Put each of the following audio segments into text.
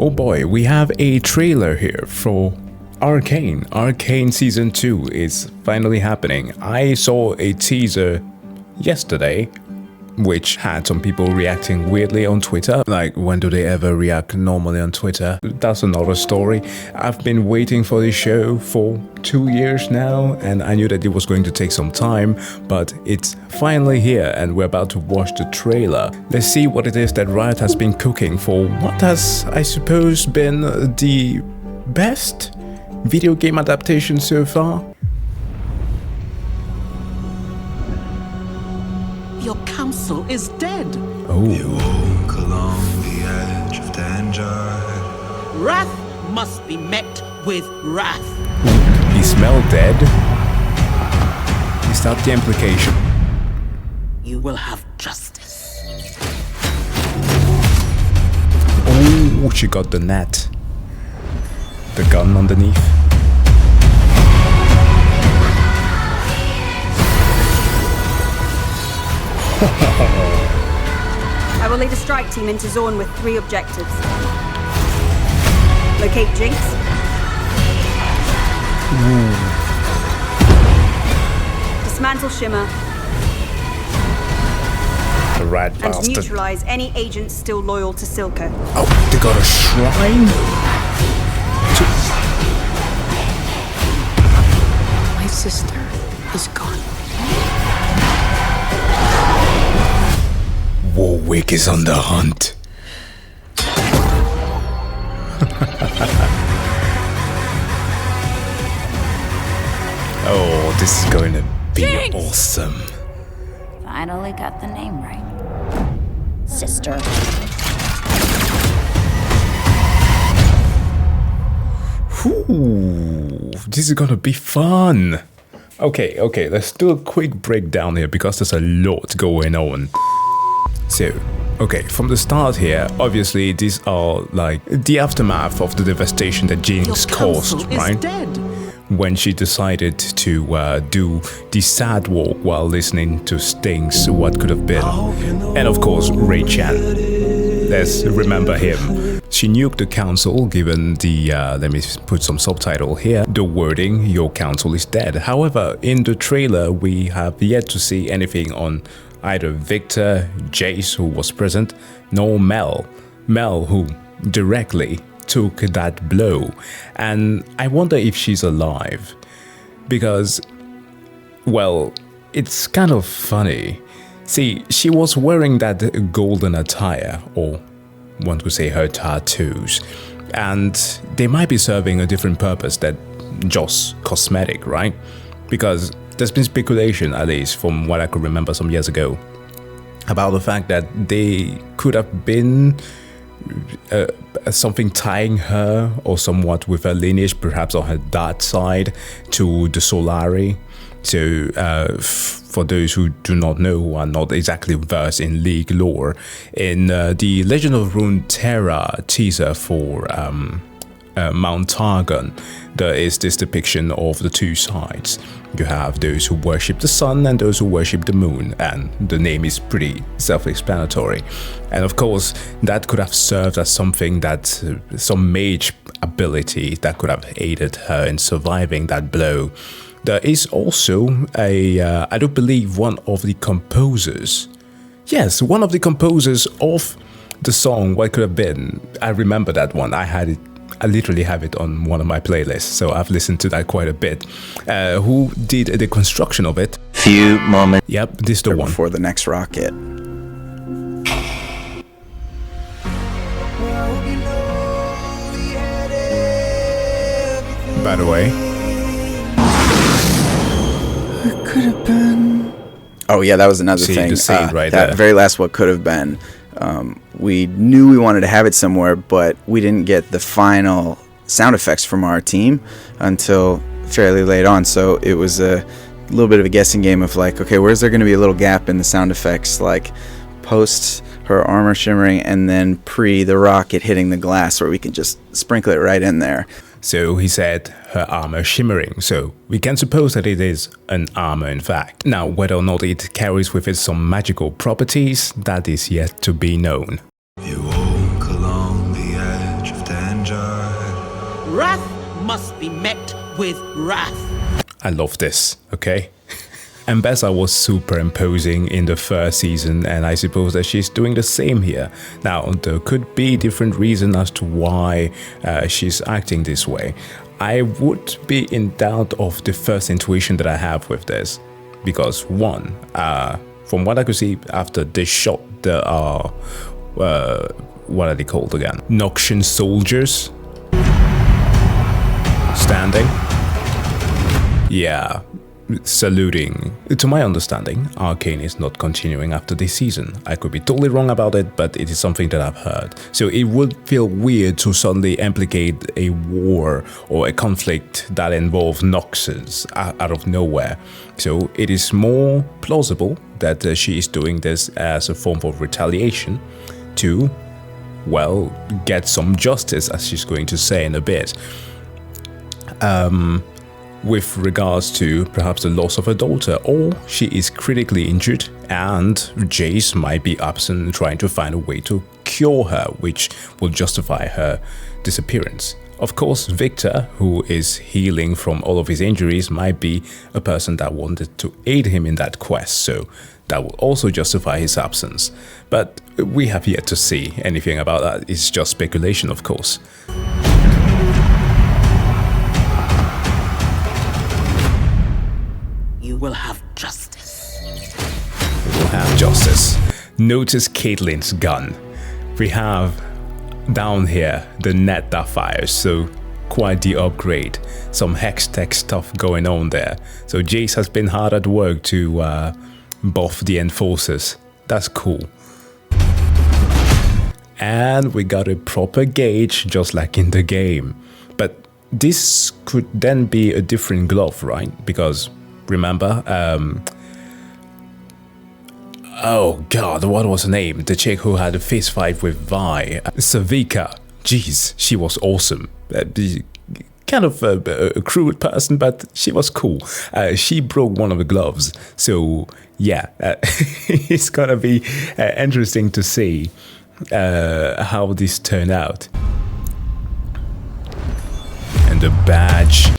Oh boy, we have a trailer here for Arcane. Arcane Season 2 is finally happening. I saw a teaser yesterday, which had some people reacting weirdly on Twitter. Like, when do they ever react normally on Twitter? That's another story. I've been waiting for this show for 2 years now, and I knew that it was going to take some time, but it's finally here, and we're about to watch the trailer. Let's see what it is that Riot has been cooking for what has, I suppose, been the best video game adaptation so far. Your council is dead. Oh. You walk along the edge of danger. Wrath must be met with wrath. He smelled dead. Is that the implication? You will have justice. Oh, she got the net. The gun underneath. I will lead a strike team into Zaun with 3 objectives. Locate Jinx. Dismantle Shimmer. The rat And bastard. neutralize any agents still loyal to Silco. Oh, they got a shrine? My sister is gone. Warwick is on the hunt. Oh, this is going to be Jinx! awesome. Finally got the name right. Sister. Ooh, this is gonna be fun. Okay, let's do a quick breakdown here because there's a lot going on. So, okay, from the start here, obviously these are like the aftermath of the devastation that Jinx caused, right? Dead. When she decided to do the sad walk while listening to Sting's What Could Have Been. And of course, Ray Chan. Let's remember him. She nuked the council, given the, let me put some subtitle here, the wording, your council is dead. However, in the trailer, we have yet to see anything on either Victor, Jace, who was present, nor Mel. Mel, who directly took that blow. And I wonder if she's alive. Because, well, it's kind of funny. See, she was wearing that golden attire, or one could say her tattoos, and they might be serving a different purpose than just cosmetic, right? Because there's been speculation, at least from what I could remember some years ago, about the fact that they could have been something tying her or somewhat with her lineage, perhaps on her dad's side, to the Solari. So for those who do not know, who are not exactly versed in League lore, in the Legend of Runeterra teaser for Mount Targon, there is this depiction of the two sides. You have those who worship the sun and those who worship the moon, and the name is pretty self-explanatory. And of course, that could have served as something that, some mage ability that could have aided her in surviving that blow. There is also I do believe one of the composers. Yes, one of the composers of the song What Could Have Been. I remember that one. I literally have it on one of my playlists, so I've listened to that quite a bit. Who did the construction of it? Few moments. Yep, this is the one. Before the next rocket. By the way. What could have been? Oh yeah, that was another See, thing. the scene right that there. very last what could have been. We knew we wanted to have it somewhere, but we didn't get the final sound effects from our team until fairly late on. So it was a little bit of a guessing game of like, okay, where's there going to be a little gap in the sound effects, like post her armor shimmering and then pre the rocket hitting the glass, where we can just sprinkle it right in there. So he said her armor shimmering, so we can suppose that it is an armor in fact. Now, whether or not it carries with it some magical properties, that is yet to be known. You walk along the edge of wrath must be met with wrath. I love this, okay? Ambessa was super imposing in the first season, and I suppose that she's doing the same here. Now, there could be different reasons as to why she's acting this way. I would be in doubt of the first intuition that I have with this. Because one, from what I could see after this shot, there are, what are they called again? Noxian soldiers standing. Yeah, saluting. To my understanding, Arcane is not continuing after this season. I could be totally wrong about it, but it is something that I've heard. So it would feel weird to suddenly implicate a war or a conflict that involves Noxes out of nowhere. So it is more plausible that she is doing this as a form of retaliation to, well, get some justice, as she's going to say in a bit. With regards to perhaps the loss of her daughter, or she is critically injured and Jace might be absent trying to find a way to cure her, which will justify her disappearance. Of course, Victor, who is healing from all of his injuries, might be a person that wanted to aid him in that quest, so that will also justify his absence. But we have yet to see anything about that. It's just speculation, of course. You will have justice. We'll have justice. Notice Caitlyn's gun. We have down here the net that fires, so quite the upgrade. Some hex tech stuff going on there. So Jace has been hard at work to buff the enforcers. That's cool. And we got a proper gauge just like in the game. But this could then be a different glove, right? Because remember, oh god, what was her name? The chick who had a fist fight with Vi. Savika. Jeez, she was awesome. Kind of a crude person, but she was cool. She broke one of the gloves. So yeah, it's gonna be interesting to see how this turned out. And the badge.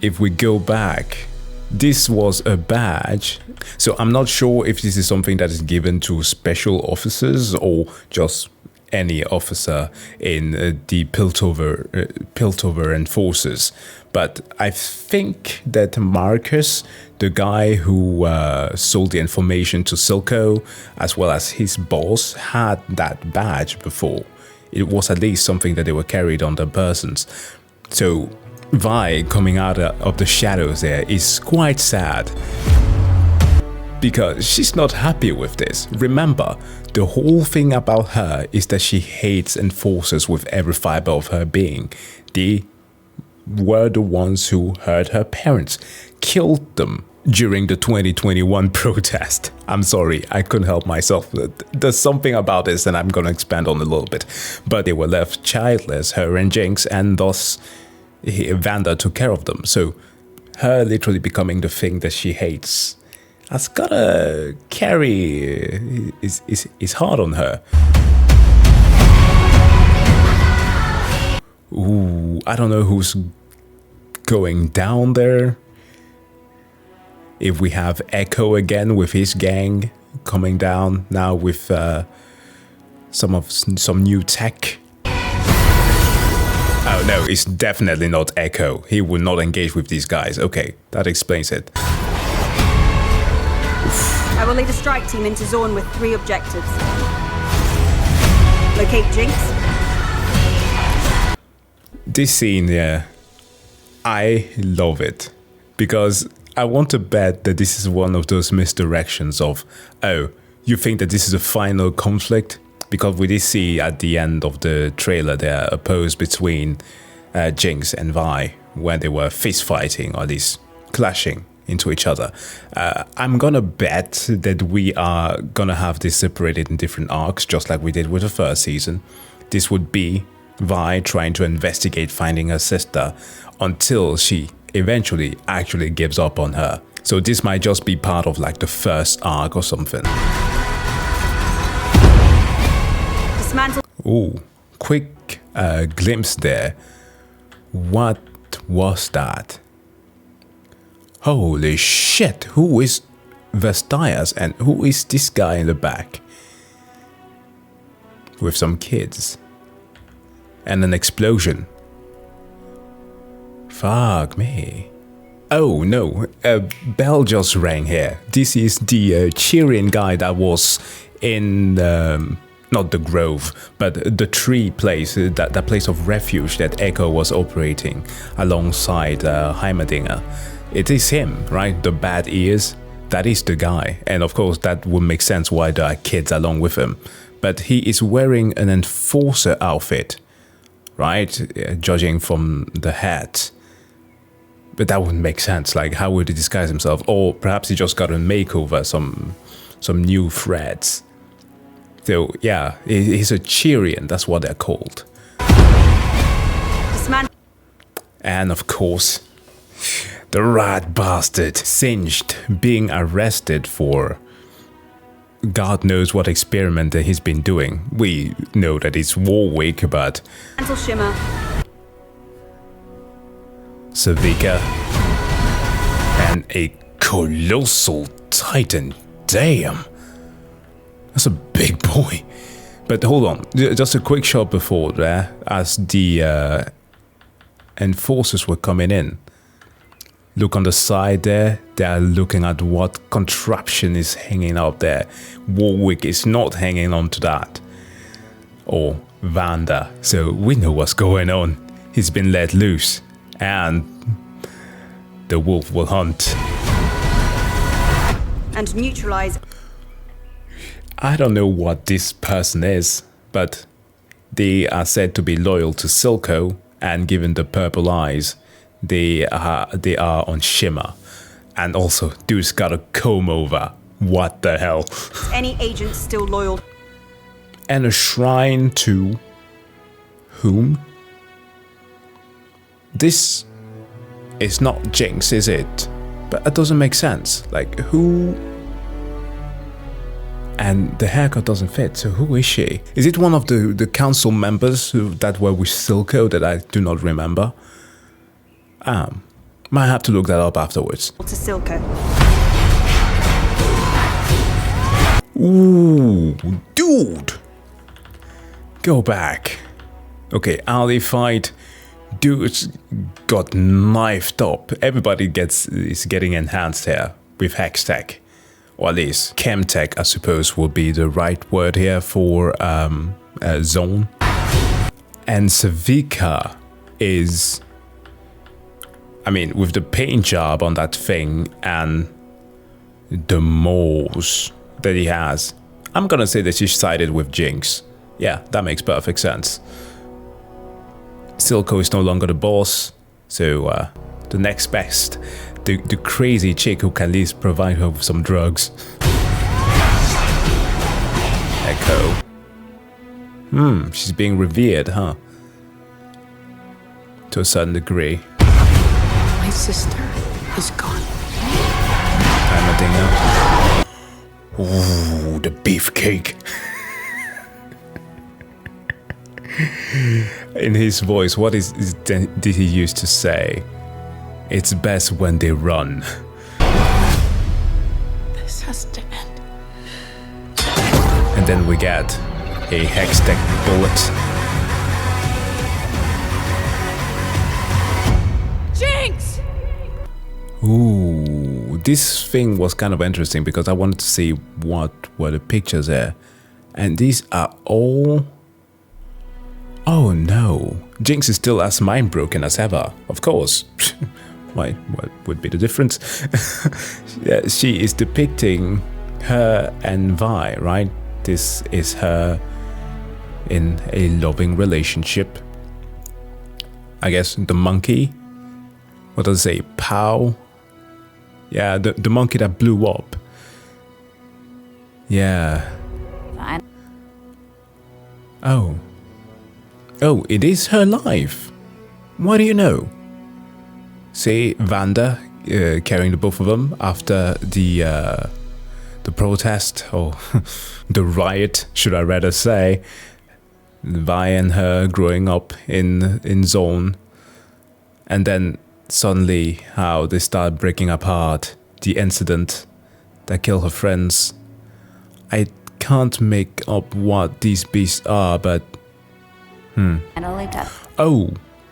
If we go back, this was a badge. So I'm not sure if this is something that is given to special officers or just any officer in the Piltover enforcers. But I think that Marcus, the guy who sold the information to Silco, as well as his boss, had that badge before. It was at least something that they were carried on their persons. So Vi coming out of the shadows there is quite sad, because she's not happy with this. Remember, the whole thing about her is that she hates enforcers with every fiber of her being. They were the ones who hurt her parents, killed them during the 2021 protest. I'm sorry, I couldn't help myself. There's something about this and I'm gonna expand on a little bit. But they were left childless, her and Jinx, and thus Vanda took care of them. So her literally becoming the thing that she hates has gotta carry is hard on her. Ooh, I don't know who's going down there. If we have Echo again with his gang coming down now with some new tech. Oh no, it's definitely not Echo. He would not engage with these guys. Okay, that explains it. I will lead a strike team into Zaun with 3 objectives. Locate Jinx. This scene, yeah, I love it. Because I want to bet that this is one of those misdirections of, oh, you think that this is a final conflict? Because we did see at the end of the trailer there a pose between Jinx and Vi where they were fist fighting, or at least clashing into each other. I'm gonna bet that we are gonna have this separated in different arcs, just like we did with the first season. This would be Vi trying to investigate finding her sister until she eventually actually gives up on her. So this might just be part of like the first arc or something. Dismantle. Ooh, quick glimpse there What was that? Holy shit, who is Vestias and who is this guy in the back? With some kids. And an explosion. Fuck me. Oh no, a bell just rang here. This is the Tyrion guy that was in not the Grove, but the tree place, that place of refuge that Echo was operating alongside Heimerdinger. It is him, right? The bad ears. That is the guy. And of course that would make sense why there are kids along with him. But he is wearing an enforcer outfit, right? Judging from the hat. But that wouldn't make sense. Like, how would he disguise himself? Or perhaps he just got a makeover, some new threads. So yeah, he's a Tyrion. That's what they're called. And of course, the rat bastard, Singed, being arrested for God knows what experiment that he's been doing. We know that it's Warwick, but Mantle Shimmer. Savika and a colossal titan. Damn, that's a big boy. But hold on, just a quick shot before there, as the enforcers were coming in. Look on the side there, they're looking at what contraption is hanging up there. Warwick is not hanging on to that. Or Vanda, so we know what's going on. He's been let loose. And the wolf will hunt. And neutralize. I don't know what this person is, but they are said to be loyal to Silco, and given the purple eyes, they are on Shimmer. And also, dude's got a comb over. What the hell? Any agent still loyal. And a shrine to whom? This is not Jinx, is it? But that doesn't make sense. Like, who? And the haircut doesn't fit, so who is she? Is it one of the council members that were with Silco that I do not remember? Might have to look that up afterwards. To Silco. Ooh, dude! Go back. Okay, alley fight. Dude's got knifed up. Everybody is getting enhanced here with hex tech. Or at least chem tech, I suppose, will be the right word here for Zaun. And Savika is, I mean, with the paint job on that thing and the moles that he has, I'm gonna say that she's sided with Jinx. Yeah, that makes perfect sense. Silco is no longer the boss, so the next best, the crazy chick who can at least provide her with some drugs. Echo. She's being revered, huh? To a certain degree. My sister is gone. Heimerdinger. Ooh, the beefcake. In his voice, what did he used to say? It's best when they run. This has to end. And then we get a hex tech bullet. Jinx! Ooh, this thing was kind of interesting because I wanted to see what were the pictures there. And these are all... Oh no, Jinx is still as mind-broken as ever, of course. Why, what would be the difference? Yeah, she is depicting her and Vi, right? This is her in a loving relationship. I guess the monkey, what does it say, Pow? Yeah, the monkey that blew up. Yeah. Fine. Oh, it is her life. What do you know? See Vanda carrying the both of them after the protest, or the riot, should I rather say. Vi and her growing up in Zaun. And then suddenly how they start breaking apart, the incident that killed her friends. I can't make up what these beasts are, but oh,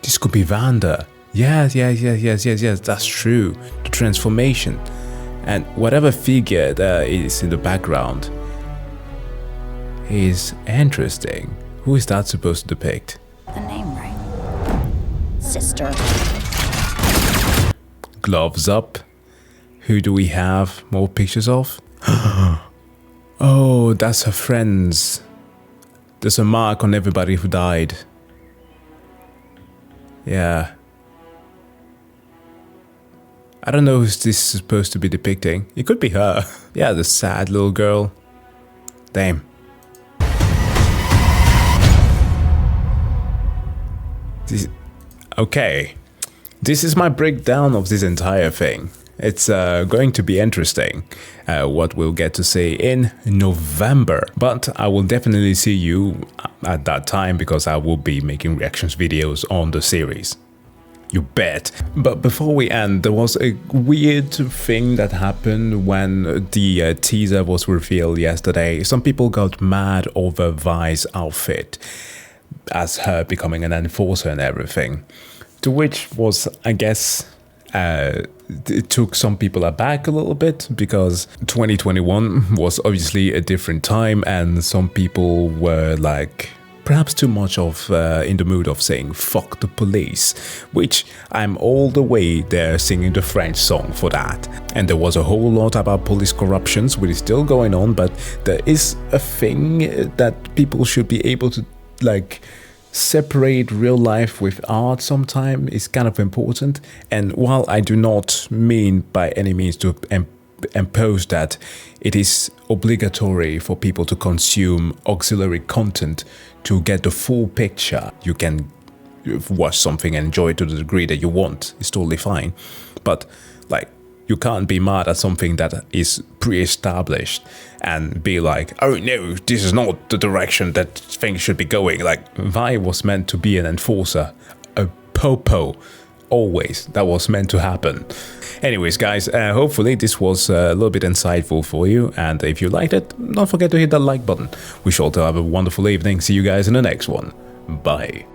this could be Vanda. Yes, that's true. The transformation. And whatever figure there is in the background is interesting. Who is that supposed to depict? The name right. Sister. Gloves up. Who do we have more pictures of? Oh, that's her friends. There's a mark on everybody who died. Yeah. I don't know who this is supposed to be depicting. It could be her. Yeah, the sad little girl. Damn. Okay. This is my breakdown of this entire thing. It's going to be interesting what we'll get to say in November. But I will definitely see you at that time because I will be making reactions videos on the series. You bet. But before we end, there was a weird thing that happened when the teaser was revealed yesterday. Some people got mad over Vi's outfit as her becoming an enforcer and everything. To which was, I guess, it took some people aback a little bit because 2021 was obviously a different time and some people were like perhaps too much of in the mood of saying fuck the police, which I'm all the way there singing the French song for that. And there was a whole lot about police corruptions, which is still going on, but there is a thing that people should be able to like separate real life with art sometime is kind of important. And while I do not mean by any means to impose that it is obligatory for people to consume auxiliary content to get the full picture, you can watch something and enjoy it to the degree that you want. It's totally fine. But like, you can't be mad at something that is pre-established and be like, oh no, this is not the direction that things should be going. Like, Vi was meant to be an enforcer, a popo, always. That was meant to happen. Anyways, guys, hopefully this was a little bit insightful for you. And if you liked it, don't forget to hit that like button. We shall have a wonderful evening. See you guys in the next one. Bye.